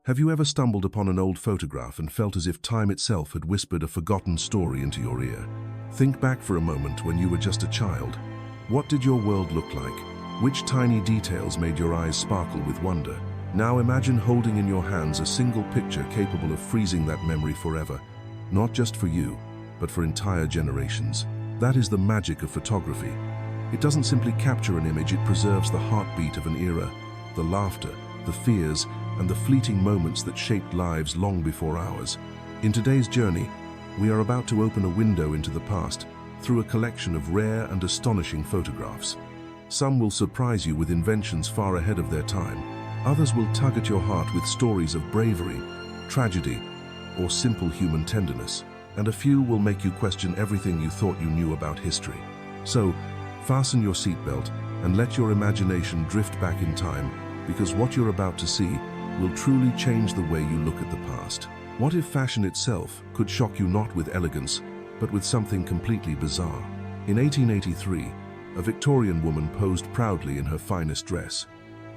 Have you ever stumbled upon an old photograph and felt as if time itself had whispered a forgotten story into your ear? Think back for a moment when you were just a child. What did your world look like? Which tiny details made your eyes sparkle with wonder? Now imagine holding in your hands a single picture capable of freezing that memory forever. Not just for you, but for entire generations. That is the magic of photography. It doesn't simply capture an image, it preserves the heartbeat of an era, the laughter, the fears, and the fleeting moments that shaped lives long before ours. In today's journey, we are about to open a window into the past through a collection of rare and astonishing photographs. Some will surprise you with inventions far ahead of their time. Others will tug at your heart with stories of bravery, tragedy, or simple human tenderness. And a few will make you question everything you thought you knew about history. So, fasten your seatbelt and let your imagination drift back in time, because what you're about to see will truly change the way you look at the past. What if fashion itself could shock you not with elegance, but with something completely bizarre? In 1883, a Victorian woman posed proudly in her finest dress.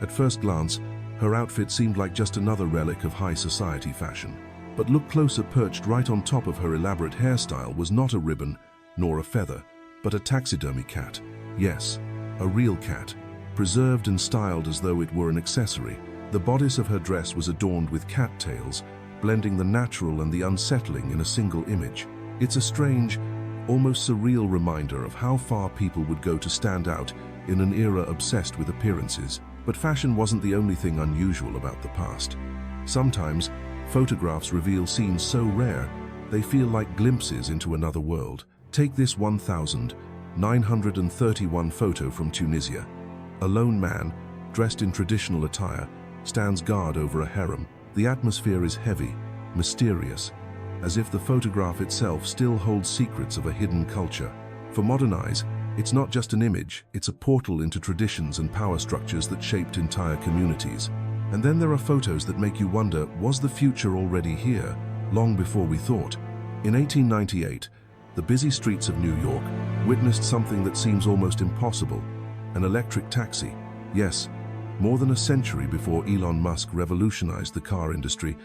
At first glance, her outfit seemed like just another relic of high society fashion. But look closer, perched right on top of her elaborate hairstyle was not a ribbon, nor a feather, but a taxidermy cat. Yes, a real cat, preserved and styled as though it were an accessory. The bodice of her dress was adorned with cattails, blending the natural and the unsettling in a single image. It's a strange, almost surreal reminder of how far people would go to stand out in an era obsessed with appearances. But fashion wasn't the only thing unusual about the past. Sometimes, photographs reveal scenes so rare, they feel like glimpses into another world. Take this 1931 photo from Tunisia. A lone man, dressed in traditional attire, stands guard over a harem. The atmosphere is heavy, mysterious, as if the photograph itself still holds secrets of a hidden culture. For modern eyes, it's not just an image, it's a portal into traditions and power structures that shaped entire communities. And then there are photos that make you wonder, was the future already here, long before we thought? In 1898, the busy streets of New York witnessed something that seems almost impossible: an electric taxi. Yes, more than a century before Elon Musk revolutionized the car industry,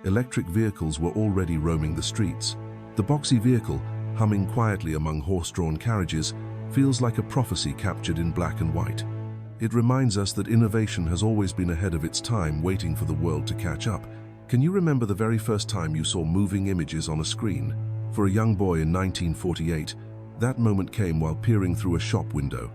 electric vehicles were already roaming the streets. The boxy vehicle, humming quietly among horse-drawn carriages, feels like a prophecy captured in black and white. It reminds us that innovation has always been ahead of its time, waiting for the world to catch up. Can you remember the very first time you saw moving images on a screen? For a young boy in 1948, that moment came while peering through a shop window.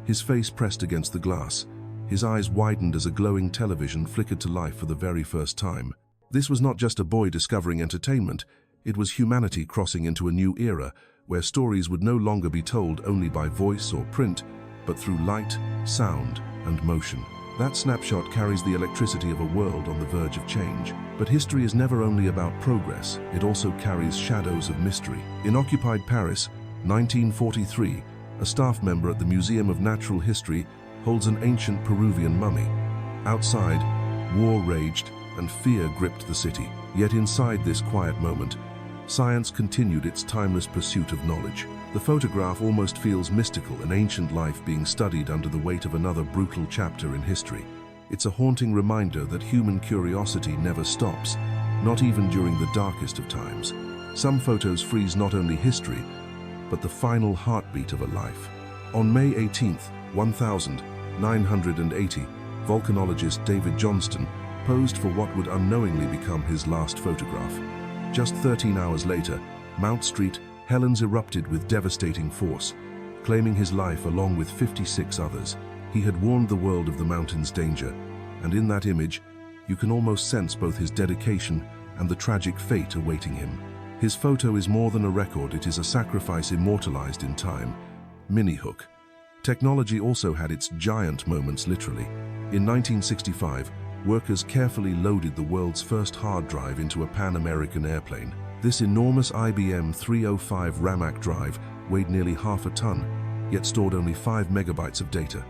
His face pressed against the glass. His eyes widened as a glowing television flickered to life for the very first time. This was not just a boy discovering entertainment, it was humanity crossing into a new era, where stories would no longer be told only by voice or print, but through light, sound, and motion. That snapshot carries the electricity of a world on the verge of change. But history is never only about progress, it also carries shadows of mystery. In occupied Paris, 1943, a staff member at the Museum of Natural History holds an ancient Peruvian mummy. Outside, war raged and fear gripped the city. Yet inside this quiet moment, science continued its timeless pursuit of knowledge. The photograph almost feels mystical, an ancient life being studied under the weight of another brutal chapter in history. It's a haunting reminder that human curiosity never stops, not even during the darkest of times. Some photos freeze not only history, but the final heartbeat of a life. On May 18, 1980, volcanologist David Johnston posed for what would unknowingly become his last photograph. Just 13 hours later, Mount Street, Helens erupted with devastating force, claiming his life along with 56 others. He had warned the world of the mountain's danger, and in that image, you can almost sense both his dedication and the tragic fate awaiting him. His photo is more than a record, it is a sacrifice immortalized in time. Mini-hook. Technology also had its giant moments, literally. In 1965, workers carefully loaded the world's first hard drive into a Pan-American airplane. This enormous IBM 305 Ramac drive weighed nearly half a ton, yet stored only 5 megabytes of data.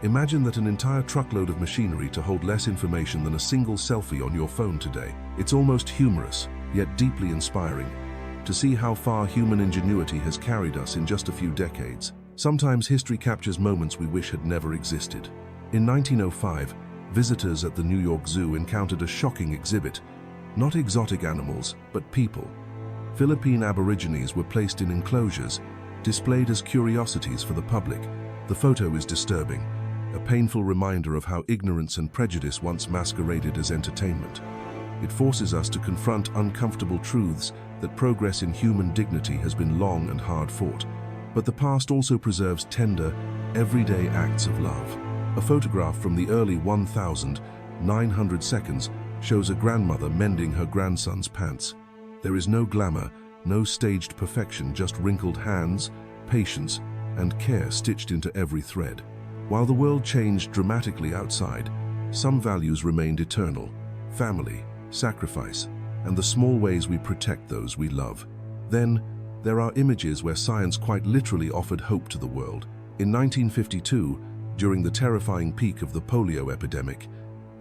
Imagine that an entire truckload of machinery to hold less information than a single selfie on your phone today. It's almost humorous, yet deeply inspiring, to see how far human ingenuity has carried us in just a few decades. Sometimes history captures moments we wish had never existed. In 1905, visitors at the New York Zoo encountered a shocking exhibit. Not exotic animals, but people. Philippine Aborigines were placed in enclosures, displayed as curiosities for the public. The photo is disturbing, a painful reminder of how ignorance and prejudice once masqueraded as entertainment. It forces us to confront uncomfortable truths that progress in human dignity has been long and hard fought. But the past also preserves tender, everyday acts of love. A photograph from the early 1900 seconds shows a grandmother mending her grandson's pants. There is no glamour, no staged perfection, just wrinkled hands, patience, and care stitched into every thread. While the world changed dramatically outside, some values remained eternal: family, sacrifice, and the small ways we protect those we love. Then, there are images where science quite literally offered hope to the world. In 1952, during the terrifying peak of the polio epidemic,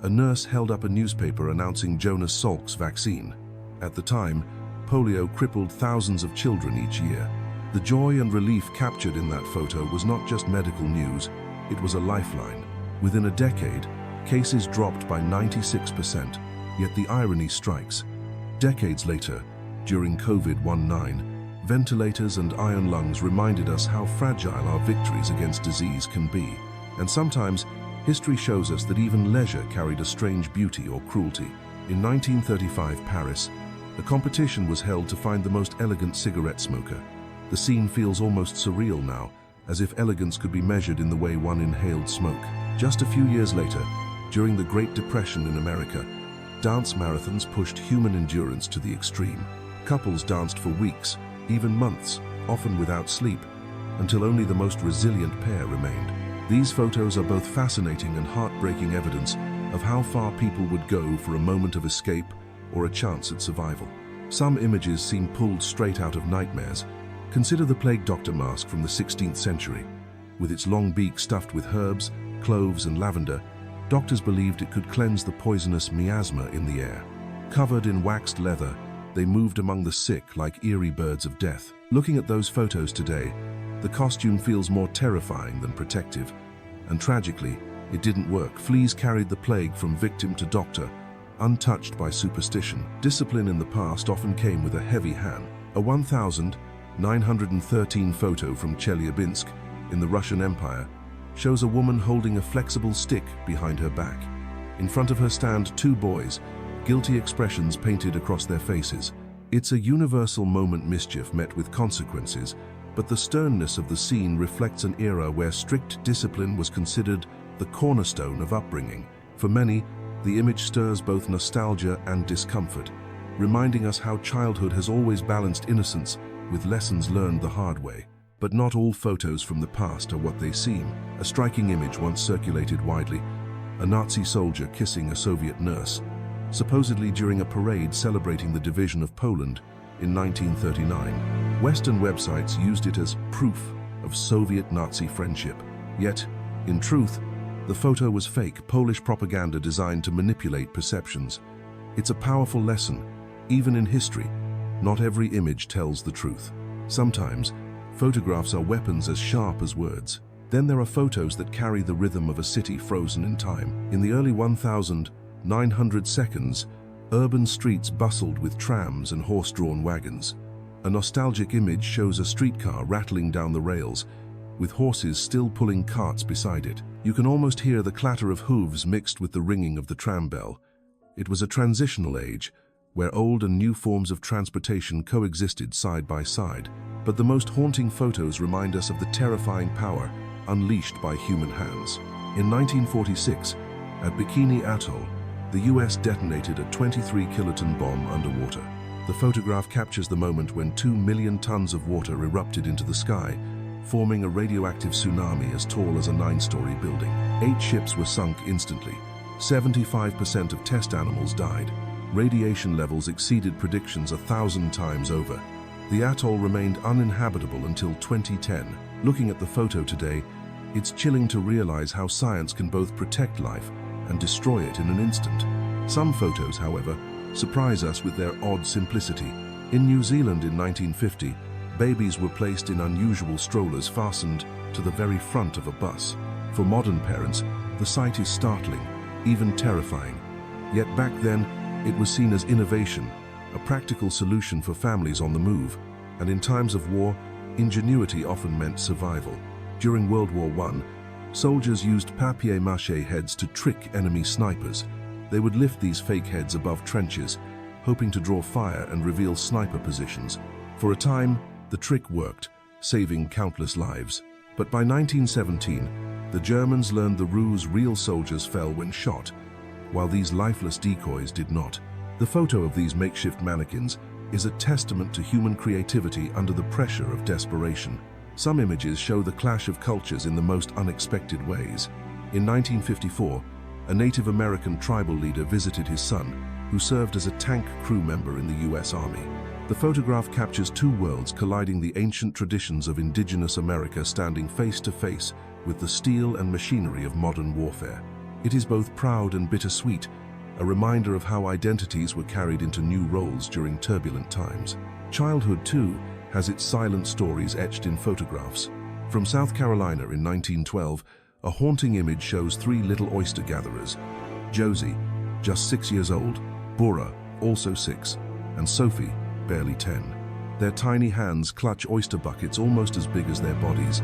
a nurse held up a newspaper announcing Jonas Salk's vaccine. At the time, polio crippled thousands of children each year. The joy and relief captured in that photo was not just medical news, it was a lifeline. Within a decade, cases dropped by 96%, yet the irony strikes. Decades later, during COVID-19, ventilators and iron lungs reminded us how fragile our victories against disease can be. And sometimes, history shows us that even leisure carried a strange beauty or cruelty. In 1935 Paris, a competition was held to find the most elegant cigarette smoker. The scene feels almost surreal now, as if elegance could be measured in the way one inhaled smoke. Just a few years later, during the Great Depression in America, dance marathons pushed human endurance to the extreme. Couples danced for weeks, even months, often without sleep, until only the most resilient pair remained. These photos are both fascinating and heartbreaking evidence of how far people would go for a moment of escape or a chance at survival. Some images seem pulled straight out of nightmares. Consider the plague doctor mask from the 16th century. With its long beak stuffed with herbs, cloves, and lavender, doctors believed it could cleanse the poisonous miasma in the air. Covered in waxed leather, they moved among the sick like eerie birds of death. Looking at those photos today, the costume feels more terrifying than protective. And tragically, it didn't work. Fleas carried the plague from victim to doctor, untouched by superstition. Discipline in the past often came with a heavy hand. A 1913 photo from Chelyabinsk in the Russian Empire shows a woman holding a flexible stick behind her back. In front of her stand two boys, guilty expressions painted across their faces. It's a universal moment: mischief met with consequences, but the sternness of the scene reflects an era where strict discipline was considered the cornerstone of upbringing. For many, the image stirs both nostalgia and discomfort, reminding us how childhood has always balanced innocence with lessons learned the hard way. But not all photos from the past are what they seem. A striking image once circulated widely: a Nazi soldier kissing a Soviet nurse, supposedly during a parade celebrating the division of Poland in 1939. Western websites used it as proof of Soviet-Nazi friendship. Yet, in truth, the photo was fake, Polish propaganda designed to manipulate perceptions. It's a powerful lesson. Even in history, not every image tells the truth. Sometimes, photographs are weapons as sharp as words. Then there are photos that carry the rhythm of a city frozen in time. In the early 1900 seconds, urban streets bustled with trams and horse-drawn wagons. A nostalgic image shows a streetcar rattling down the rails, with horses still pulling carts beside it. You can almost hear the clatter of hooves mixed with the ringing of the tram bell. It was a transitional age, where old and new forms of transportation coexisted side by side. But the most haunting photos remind us of the terrifying power unleashed by human hands. In 1946, at Bikini Atoll, the US detonated a 23-kiloton bomb underwater. The photograph captures the moment when 2 million tons of water erupted into the sky, forming a radioactive tsunami as tall as a 9-story building. 8 ships were sunk instantly. 75% of test animals died. Radiation levels exceeded predictions 1,000 times over. The atoll remained uninhabitable until 2010. Looking at the photo today, it's chilling to realize how science can both protect life and destroy it in an instant. Some photos, however, surprise us with their odd simplicity. In New Zealand in 1950, babies were placed in unusual strollers fastened to the very front of a bus. For modern parents, the sight is startling. even terrifying. Yet back then, it was seen as innovation, a practical solution for families on the move, and in times of war, ingenuity often meant survival. During World War I, soldiers used papier-mâché heads to trick enemy snipers. They would lift these fake heads above trenches, hoping to draw fire and reveal sniper positions. For a time, the trick worked, saving countless lives. But by 1917, the Germans learned the ruse: real soldiers fell when shot, while these lifeless decoys did not. The photo of these makeshift mannequins is a testament to human creativity under the pressure of desperation. Some images show the clash of cultures in the most unexpected ways. In 1954, a Native American tribal leader visited his son, who served as a tank crew member in the US Army. The photograph captures two worlds colliding: the ancient traditions of indigenous America standing face to face with the steel and machinery of modern warfare. It is both proud and bittersweet, a reminder of how identities were carried into new roles during turbulent times. Childhood, too, has its silent stories etched in photographs. From South Carolina in 1912, a haunting image shows three little oyster gatherers: Josie, just 6 years old; Bora, also 6; and Sophie, barely 10. Their tiny hands clutch oyster buckets almost as big as their bodies,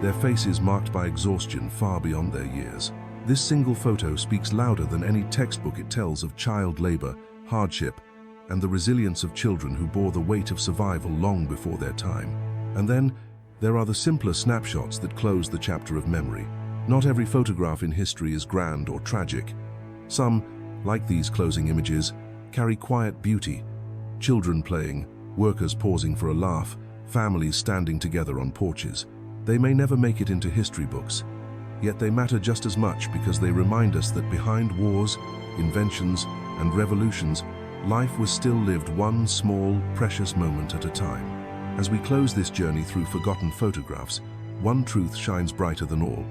their faces marked by exhaustion far beyond their years. This single photo speaks louder than any textbook. It tells of child labor, hardship, and the resilience of children who bore the weight of survival long before their time. And then, there are the simpler snapshots that close the chapter of memory. Not every photograph in history is grand or tragic. Some, like these closing images, carry quiet beauty: children playing, workers pausing for a laugh, families standing together on porches. They may never make it into history books, yet they matter just as much because they remind us that behind wars, inventions, and revolutions, life was still lived one small, precious moment at a time. As we close this journey through forgotten photographs, one truth shines brighter than all.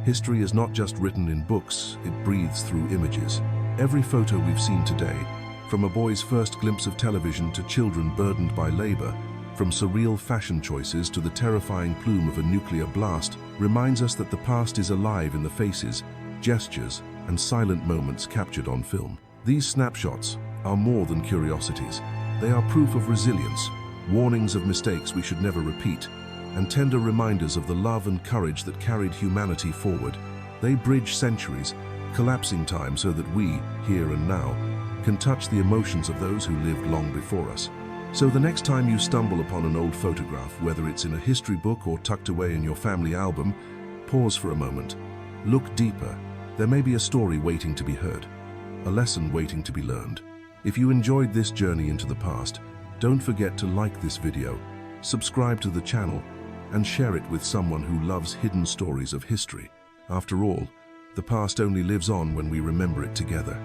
History is not just written in books, it breathes through images. Every photo we've seen today, from a boy's first glimpse of television to children burdened by labor, from surreal fashion choices to the terrifying plume of a nuclear blast, reminds us that the past is alive in the faces, gestures, and silent moments captured on film. These snapshots are more than curiosities. They are proof of resilience, warnings of mistakes we should never repeat, and tender reminders of the love and courage that carried humanity forward. They bridge centuries, collapsing time so that we, here and now, can touch the emotions of those who lived long before us. So the next time you stumble upon an old photograph, whether it's in a history book or tucked away in your family album, pause for a moment. Look deeper. There may be a story waiting to be heard, a lesson waiting to be learned. If you enjoyed this journey into the past, don't forget to like this video, subscribe to the channel, and share it with someone who loves hidden stories of history. After all, the past only lives on when we remember it together.